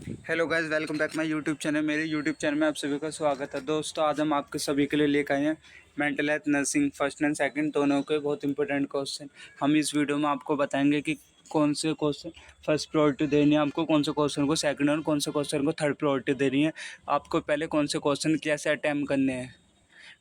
Hello guys, welcome back my YouTube channel. मेरे YouTube channel में आप सभी का स्वागत है। दोस्तों, आज हम आपके सभी के लिए लेकर आए हैं mental health nursing first and second दोनों के बहुत इंपॉर्टेंट क्वेश्चन। हम इस वीडियो में आपको बताएंगे कि कौन से क्वेश्चन फर्स्ट प्रायोरिटी देनी है आपको, कौन से क्वेश्चन को सेकंड और कौन से क्वेश्चन को थर्ड प्रायोरिटी देनी है आपको, पहले कौन से क्वेश्चन कैसे अटैम्प्ट करने हैं।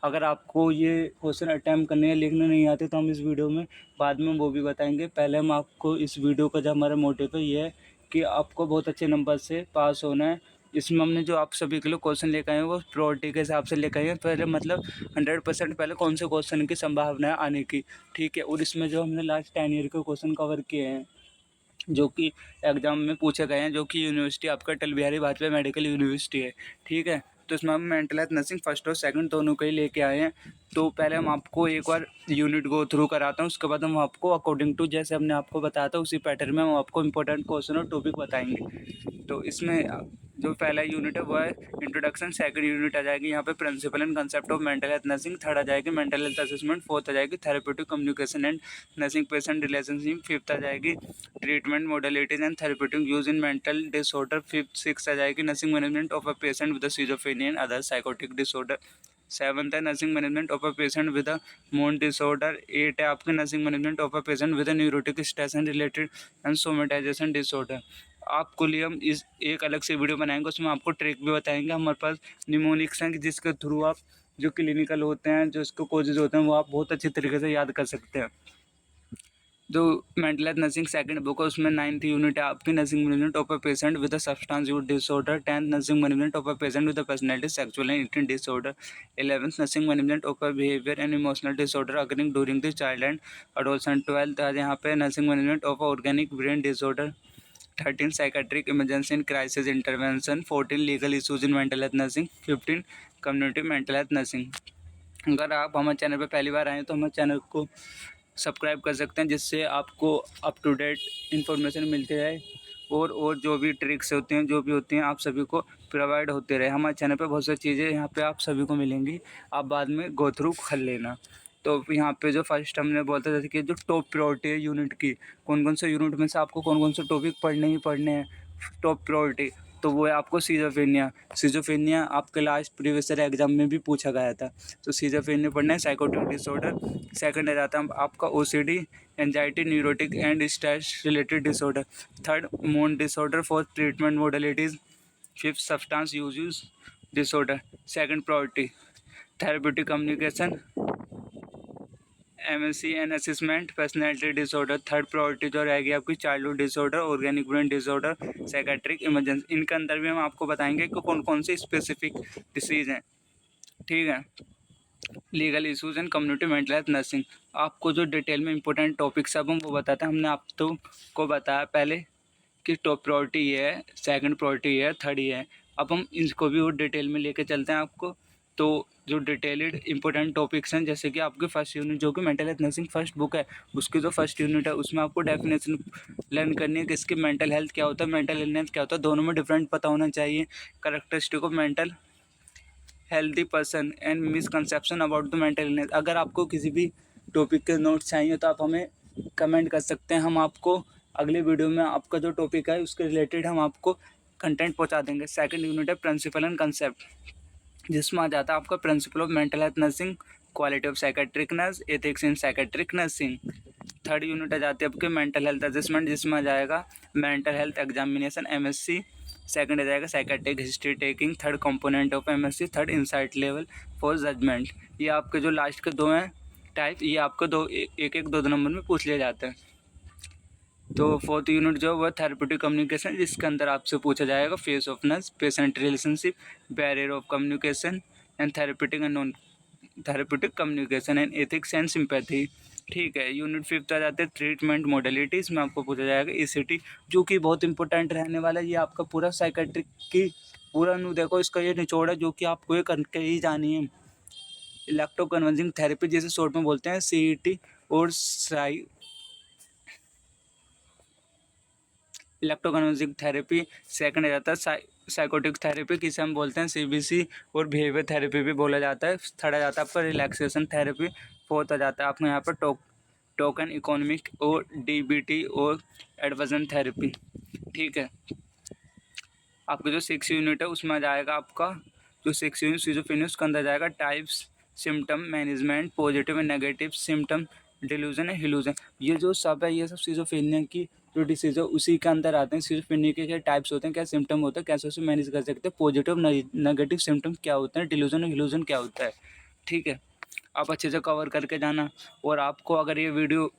अगर आपको ये क्वेश्चन अटैम्प्ट करने हैं, लिखने नहीं आते, तो हम इस वीडियो में बाद में वो भी बताएंगे। पहले हम आपको इस वीडियो का जो हमारा मोटिव है ये है कि आपको बहुत अच्छे नंबर से पास होना है। इसमें हमने जो आप सभी के लिए क्वेश्चन लेकर आए हैं वो प्रायोरिटी के हिसाब से लेकर आए हैं। पहले मतलब 100% पहले कौन से क्वेश्चन की संभावना है आने की, ठीक है। और इसमें जो हमने लास्ट 10 ईयर के क्वेश्चन कवर किए हैं जो कि एग्ज़ाम में पूछे गए हैं, जो कि यूनिवर्सिटी आपका अटल बिहारी वाजपेयी मेडिकल यूनिवर्सिटी है, ठीक है। तो इसमें हम मेंटल हेल्थ नर्सिंग फर्स्ट और सेकंड दोनों के ही लेके आए हैं। तो पहले हम आपको एक बार यूनिट गो थ्रू कराता हूँ, उसके बाद हम आपको अकॉर्डिंग टू जैसे हमने आपको बताया था उसी पैटर्न में हम आपको इंपॉर्टेंट क्वेश्चन और टॉपिक बताएंगे। तो इसमें जो पहला यूनिट है वो है इंट्रोडक्शन, सेकंड यूनिट आ जाएगी यहाँ पे principle and concept of mental health nursing, third आ जाएगी मेंटल हेल्थ असेसमेंट, फोर्थ आ जाएगी therapeutic communication and nursing patient relationship, fifth आ जाएगी treatment modalities and therapeutic use in mental disorder, fifth six आ जाएगी nursing management of a patient with schizophrenia and other psychotic disorder, seventh है nursing management of a patient with a mood disorder, eight है आपके nursing management of a patient with a neurotic stress and related and somatisation disorder. आपको लिए हम इस एक अलग से वीडियो बनाएंगे, उसमें आपको ट्रिक भी बताएंगे। हमारे पास निमोनिक्स हैं जिसके थ्रू आप जो क्लिनिकल होते हैं, जो इसके कोजेज होते हैं, वो आप बहुत अच्छी तरीके से याद कर सकते हैं। जो mental health nursing second book है उसमें 9th यूनिट है आपकी nursing management of a patient with a substance use disorder, 10th nursing management of a patient with a personality sexual and eating disorder, 11th nursing management of a behaviour and emotional disorder occurring during the child and adolescent, 12th आज यहाँ पे nursing management of organic brain disorder, 13 psychiatric emergency in crisis intervention, 14 legal issues in mental health nursing, 15 community mental health nursing. अगर आप हमारे channel पर पहली बार आए तो हमारे चैनल को सब्सक्राइब कर सकते हैं, जिससे आपको अप टू डेट इन्फॉर्मेशन मिलती रहे और जो भी ट्रिक्स होती हैं, जो भी होती हैं, आप सभी को प्रोवाइड होते रहे। हमारे चैनल पे बहुत सारी चीज़ें यहाँ पे आप सभी को मिलेंगी, आप बाद में गो थ्रू कर लेना। तो यहाँ पे जो फर्स्ट हमने बोलते थे कि जो टॉप प्रायोरिटी है यूनिट की, कौन कौन से यूनिट में से आपको कौन कौन से टॉपिक पढ़ने ही पढ़ने हैं टॉप प्रायोरिटी, तो वो है आपको सिजोफ्रेनिया। सिजोफ्रेनिया आपके लास्ट प्रीवियस ईयर एग्जाम में भी पूछा गया था। तो सिजोफ्रेनिया पढ़ना है, साइकोटिक डिसऑर्डर। सेकंड आ जाता है आपका OCD, anxiety, neurotic and stress related disorder. Third mood disorder, fourth treatment modalities, fifth substance use disorder. Second priority therapeutic communication, MSc and assessment, personality disorder. Third priority जो रहेगी आपकी childhood disorder, organic brain disorder, psychiatric emergency. इनके अंदर भी हम आपको बताएंगे कि कौन कौन सी स्पेसिफिक डिसीज़ हैं, ठीक है। Legal issues and community mental health nursing, आपको जो डिटेल में इंपॉर्टेंट टॉपिक्स अब हम वो बताते हैं। हमने आप तो को बताया पहले कि टॉप प्रायोरिटी ये है, सेकंड प्रायोरिटी ये है, थर्ड ये है। अब हम इसको भी और डिटेल में लेके चलते हैं आपको। तो जो डिटेल्ड इंपॉर्टेंट टॉपिक्स हैं, जैसे कि आपके फर्स्ट यूनिट जो कि mental health nursing first book है, उसकी जो फर्स्ट यूनिट है उसमें आपको डेफिनेशन लर्न करनी है कि इसकी मेंटल हेल्थ क्या होता है, मेंटल इलनेस क्या होता है, दोनों में डिफरेंट पता होना चाहिए। Characteristic of mental healthy person and misconception about the mental illness. अगर आपको किसी भी टॉपिक के नोट्स चाहिए तो आप हमें कमेंट कर सकते हैं, हम आपको अगले वीडियो में आपका जो टॉपिक है उसके रिलेटेड हम आपको कंटेंट पहुंचा देंगे। सेकंड यूनिट है प्रिंसिपल एंड कंसेप्ट, जिसमें आ जाता है आपका principal of mental health nursing, quality of psychiatric nurse, ethics in psychiatric nursing. Third unit आ जाती है आपके मेंटल हेल्थ असेसमेंट, जिसमें आ जाएगा mental health examination MSC. Second आ जाएगा psychiatric history taking, third component of MSC, third insight level, fourth judgement. ये आपके जो लास्ट के दो हैं टाइप, ये आपको दो एक एक दो दो नंबर में पूछ लिए जाते हैं। तो फोर्थ यूनिट जो है वह थेरेप्यूटिक कम्युनिकेशन, जिसके अंदर आपसे पूछा जाएगा face of nurse, patient relationship, barrier of communication and therapeutic and non therapeutic communication and ethics and sympathy, ठीक है। यूनिट फिफ्थ आ जाते हैं ट्रीटमेंट मॉडलिटी, इसमें आपको पूछा जाएगा ईसीटी, जो कि बहुत इंपॉर्टेंट रहने वाला है। ये आपका पूरा साइकेट्रिक की पूरा न्यू देखो, इसका ये निचोड़ है जो कि आपको ये करके ही जानी है। इलेक्ट्रोकन्वर्जिंग थेरेपी जिसे शॉर्ट में बोलते हैं सीईटी, और इलेक्ट्रोकन्वर्जिंग थेरेपी। सेकंड आ जाता है साइकोटिक थेरेपी, किसे हम बोलते हैं सीबीसी, और बिहेवियर थेरेपी भी बोला जाता है। थर्ड आ जाता है आपका रिलैक्सेशन थेरेपी। फोर्थ आ जाता है आपको यहाँ पर टोकन इकोनॉमिक और डीबीटी और एडवर्जन थेरेपी, ठीक है। आपका जो 6 यूनिट है उसमें आ जाएगा आपका जो 6 यूनिट सिजोफ्रेनिया उसके अंदर जाएगा types, symptom, management, positive and negative symptom, delusion and illusion. ये जो सब है ये सब सिजोफ्रेनिया की जो डिसीज है उसी के अंदर आते हैं। सिजोफ्रेनिया के क्या टाइप्स होते हैं, क्या सिम्टम होते हैं, कैसे उसे मैनेज कर सकते हैं, पॉजिटिव नेगेटिव सिम्टम क्या होते हैं, डिल्यूजन और हिलूजन क्या होता है। ठीक है, आप अच्छे से कवर करके जाना। और आपको अगर ये वीडियो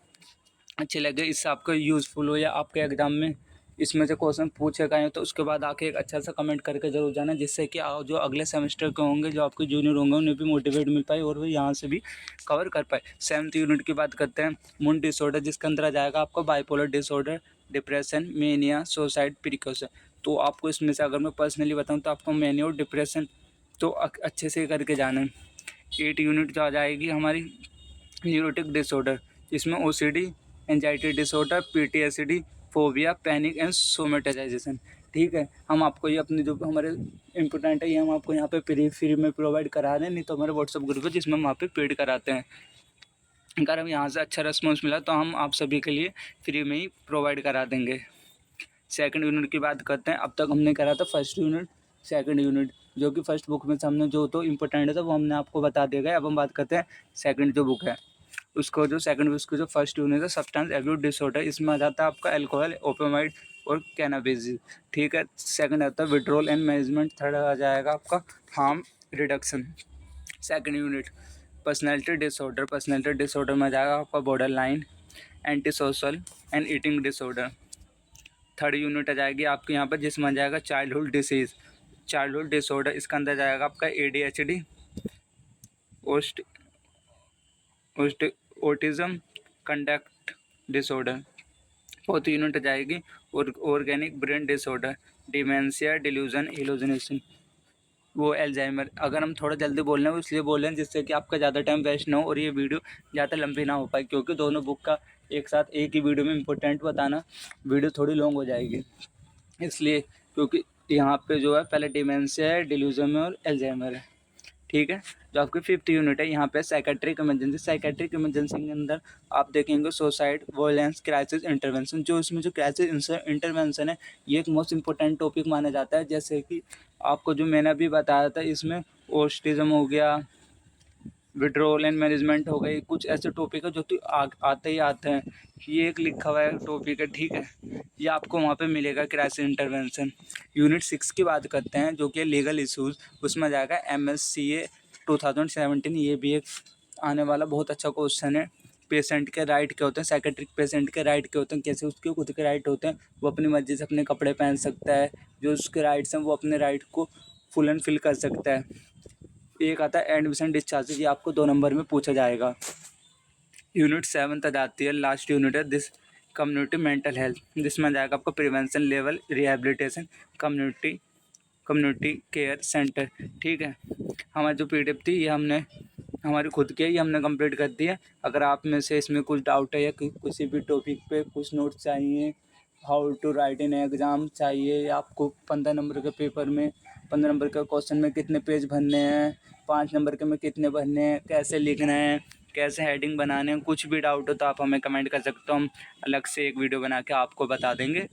अच्छे लगे, इससे आपको यूज़फुल हो या आपके एग्ज़ाम में इसमें से क्वेश्चन पूछे गए हैं तो उसके बाद आके एक अच्छा सा कमेंट करके ज़रूर जाना, जिससे कि जो अगले सेमेस्टर के होंगे, जो आपके जूनियर होंगे, उन्हें भी मोटिवेट मिल पाए और वो यहाँ से भी कवर कर पाए। 7th यूनिट की बात करते हैं, मूड डिसऑर्डर, जिसके अंदर आ जाएगा आपका bipolar disorder, depression, mania, suicide, precaution. तो आपको इसमें से अगर मैं पर्सनली बताऊँ तो आपको मेनिया और डिप्रेशन तो अच्छे से करके जाना है। 8 यूनिट जो आ जाएगी हमारी न्यूरोटिक डिसऑर्डर, जिसमें OCD, anxiety disorder, PTSD, phobia, panic and somatisation. ठीक है, हम आपको ये अपने जो हमारे इम्पोर्टेंट है ये हम आपको यहाँ पे फ्री में प्रोवाइड करा रहे हैं, नहीं तो हमारे व्हाट्सअप ग्रुप है जिसमें हम वहाँ पे पेड कराते हैं। अगर हम यहाँ से अच्छा रिस्पॉन्स मिला तो हम आप सभी के लिए फ्री में ही प्रोवाइड करा देंगे। 2nd यूनिट की बात करते हैं। अब तक हमने करा था 1st यूनिट, 2nd यूनिट, जो कि फर्स्ट बुक में से हमने जो तो इम्पोर्टेंट है वो हमने आपको बता दिया गया। अब हम बात करते हैं 2nd जो बुक है उसको, जो 2nd उसको जो फर्स्ट यूनिट है सब्सटेंस अब्यूज डिसऑर्डर, इसमें आ जाता है आपका अल्कोहल, ओपियोइड और कैनाबिस। ठीक है, 2nd आता है विड्रॉल एंड मैनेजमेंट। 3rd आ जाएगा आपका harm reduction. 2nd unit personality disorder, personality disorder में आ जाएगा आपका borderline, antisocial and eating disorder. 3rd unit आ जाएगी आपके यहाँ पर जिसमें आ जाएगा चाइल्डहुड डिसीज़, चाइल्डहुड डिसऑर्डर, इसका अंदर जाएगा आपका ADHD, autism, conduct disorder. 4th unit आ जाएगी organic brain disorder, dementia, delusion, hallucination, वो एल्जाइमर। अगर हम थोड़ा जल्दी बोल रहे हैं इसलिए बोल रहे हैं जिससे कि आपका ज़्यादा टाइम वेस्ट ना हो और ये वीडियो ज़्यादा लंबी ना हो पाए, क्योंकि दोनों बुक का एक साथ एक ही वीडियो में इंपॉर्टेंट बताना वीडियो थोड़ी लॉन्ग हो जाएगी, इसलिए। क्योंकि यहाँ पे जो है पहले डिमेंशिया है, डिल्यूजन और एल्जाइमर है। ठीक है, जो आपकी 5th यूनिट है यहाँ पे साइकेट्रिक इमरजेंसी। साइकेट्रिक इमरजेंसी के अंदर आप देखेंगे सुसाइड, वायलेंस, क्राइसिस इंटरवेंशन। जो इसमें जो क्राइसिस इंटरवेंशन है ये एक मोस्ट इंपॉर्टेंट टॉपिक माना जाता है। जैसे कि आपको जो मैंने अभी बताया था इसमें ऑटिज्म हो गया, विड्रॉल एंड मैनेजमेंट हो गई, कुछ ऐसे टॉपिक है जो कि आते ही आते हैं। ये एक लिखा हुआ है टॉपिक है। ठीक है, ये आपको वहाँ पे मिलेगा क्राइसिस इंटरवेंशन। यूनिट 6 की बात करते हैं जो कि लीगल इशूज़, उसमें जाएगा MSCA 2017। ये भी एक आने वाला बहुत अच्छा क्वेश्चन है। पेशेंट के राइट क्या होते हैं, साइकेट्रिक पेशेंट के राइट क्या होते हैं, कैसे उसके खुद के राइट होते हैं, वो अपनी मर्जी से अपने कपड़े पहन सकता है, जो उसके राइट्स हैं वो अपने राइट को फुल एंड फिल कर सकता है। एक आता है एडमिशन डिस्चार्जेज, ये आपको 2 नंबर में पूछा जाएगा। यूनिट 7 आ जाती है, लास्ट यूनिट है दिस कम्युनिटी मेंटल हेल्थ, जिसमें जाएगा आपका prevention level, rehabilitation, community care centre. ठीक है, हमारी जो PDF थी ये हमने हमारी खुद की है, ये हमने कंप्लीट कर दी है। अगर आप में से इसमें कुछ डाउट है या किसी भी टॉपिक पे कुछ नोट्स चाहिए, how to write in exam चाहिए, या आपको 15 नंबर के पेपर में 15 नंबर के क्वेश्चन में कितने पेज भरने हैं, 5 नंबर के में कितने भरने हैं, कैसे लिखना है, कैसे हेडिंग बनाने हैं, कुछ भी डाउट हो तो आप हमें कमेंट कर सकते हो। हम अलग से एक वीडियो बना के आपको बता देंगे।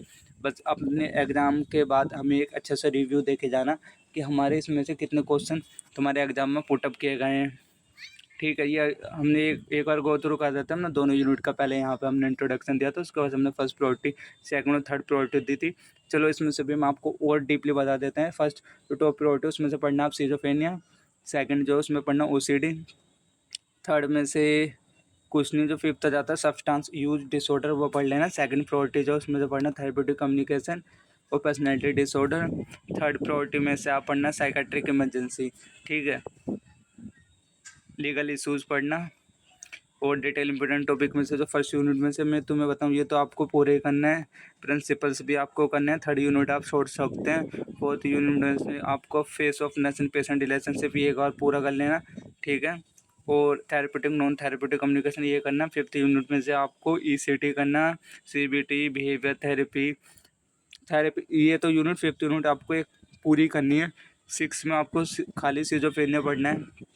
बस अपने एग्ज़ाम के बाद हमें एक अच्छा सा रिव्यू दे के जाना कि हमारे इसमें से कितने क्वेश्चन तुम्हारे एग्ज़ाम में पुटअप किए गए हैं। ठीक है, ये हमने एक बार गो थ्रू कर देते हैं ना दोनों यूनिट का। पहले यहाँ पे हमने इंट्रोडक्शन दिया था, उसके बाद हमने फर्स्ट प्रायोरिटी, सेकंड और थर्ड प्रायोरिटी दी थी। चलो इसमें से भी हम आपको और डीपली बता देते हैं। फर्स्ट जो टॉप प्रायोरिटी उसमें से पढ़ना आप सिजोफ्रेनिया, सेकंड जो उसमें पढ़ना OCD, थर्ड में से कुछ नहीं, जो 5th आ जाता है सब्सटेंस यूज डिसऑर्डर वो पढ़ लेना। सेकंड प्रायोरिटी जो उसमें से पढ़ना थेरेप्यूटिक कम्युनिकेशन और पर्सनैलिटी डिसऑर्डर। थर्ड प्रायोरिटी में से आप पढ़ना साइकेट्रिक इमरजेंसी। ठीक है, लीगल इशूज़ पढ़ना। और डिटेल इंपॉर्टेंट टॉपिक में से जो फर्स्ट यूनिट में से मैं तुम्हें बताऊं ये तो आपको पूरे करना है, प्रिंसिपल्स भी आपको करना है। 3rd यूनिट आप छोड़ सकते हैं। 4th यूनिट में से आपको face of nation patient relationship ये एक बार पूरा कर लेना। ठीक है, और थेरेप्यूटिक नॉन थेरेप्यूटिक कम्युनिकेशन ये करना। 5th यूनिट में से आपको ECT करना, CBT, बिहेवियर थेरेपी ये तो यूनिट 5th यूनिट आपको एक पूरी करनी है। 6 में आपको खाली सिजोफ्रेनिया पढ़ना है।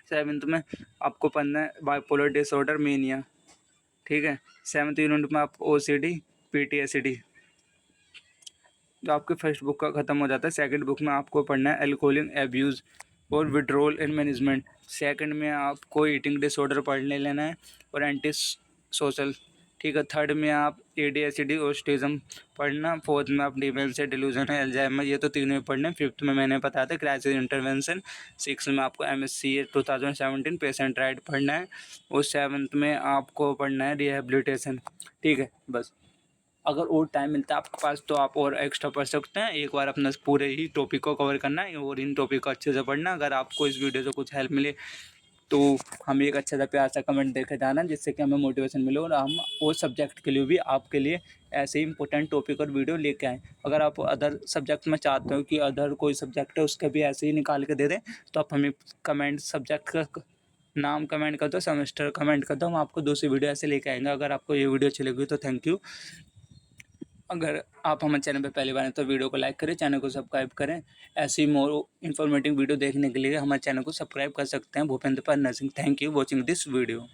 7th में आपको पढ़ना है बाइपोलर डिसऑर्डर, मेनिया। ठीक है, 7th यूनिट में आपको OCD, PTSD। जो आपके फर्स्ट बुक का ख़त्म हो जाता है, सेकंड बुक में आपको पढ़ना है अल्कोहल एब्यूज़ और विड्रॉल इन मैनेजमेंट। सेकंड में आपको ईटिंग डिसऑर्डर पढ़ लेना है और एंटी सोशल, ठीक है। थर्ड में आप एडीएचडी और ऑटिज्म पढ़ना। फोर्थ में आप डिमेंशिया डिल्यूजन है अल्जाइमर, ये तो तीनों में पढ़ने। फिफ्थ में मैंने बताया था क्राइसिस इंटरवेंशन। सिक्स में आपको एमएससी 2017 पेशेंट राइट पढ़ना है और सेवन्थ में आपको पढ़ना है रिहेबिलिटेशन, ठीक है। बस अगर और टाइम मिलता है आपके पास तो आप और एक्स्ट्रा पढ़ सकते हैं। एक बार अपना पूरे ही टॉपिक को कवर करना है और इन टॉपिक को अच्छे से पढ़ना। अगर आपको इस वीडियो से कुछ हेल्प मिले तो हमें एक अच्छा सा प्यार सा कमेंट देके जाना, जिससे कि हमें मोटिवेशन मिले और हम और सब्जेक्ट के लिए भी आपके लिए ऐसे ही इंपॉर्टेंट टॉपिक और वीडियो लेके आएँ। अगर आप अदर सब्जेक्ट में चाहते हो कि अदर कोई सब्जेक्ट है उसके भी ऐसे ही निकाल के दे दें, तो आप हमें कमेंट सब्जेक्ट का नाम कमेंट कर दो, सेमेस्टर कमेंट कर दो, हम आपको दूसरी वीडियो ऐसे लेके आएंगे। अगर आपको ये वीडियो अच्छी लगी तो थैंक यू। अगर आप हमारे चैनल पे पहली बार हैं तो वीडियो को लाइक करें, चैनल को सब्सक्राइब करें। ऐसी मोर इन्फॉर्मेटिव वीडियो देखने के लिए हमारे चैनल को सब्सक्राइब कर सकते हैं Bhupendra Pal nursing. Thank you watching this video.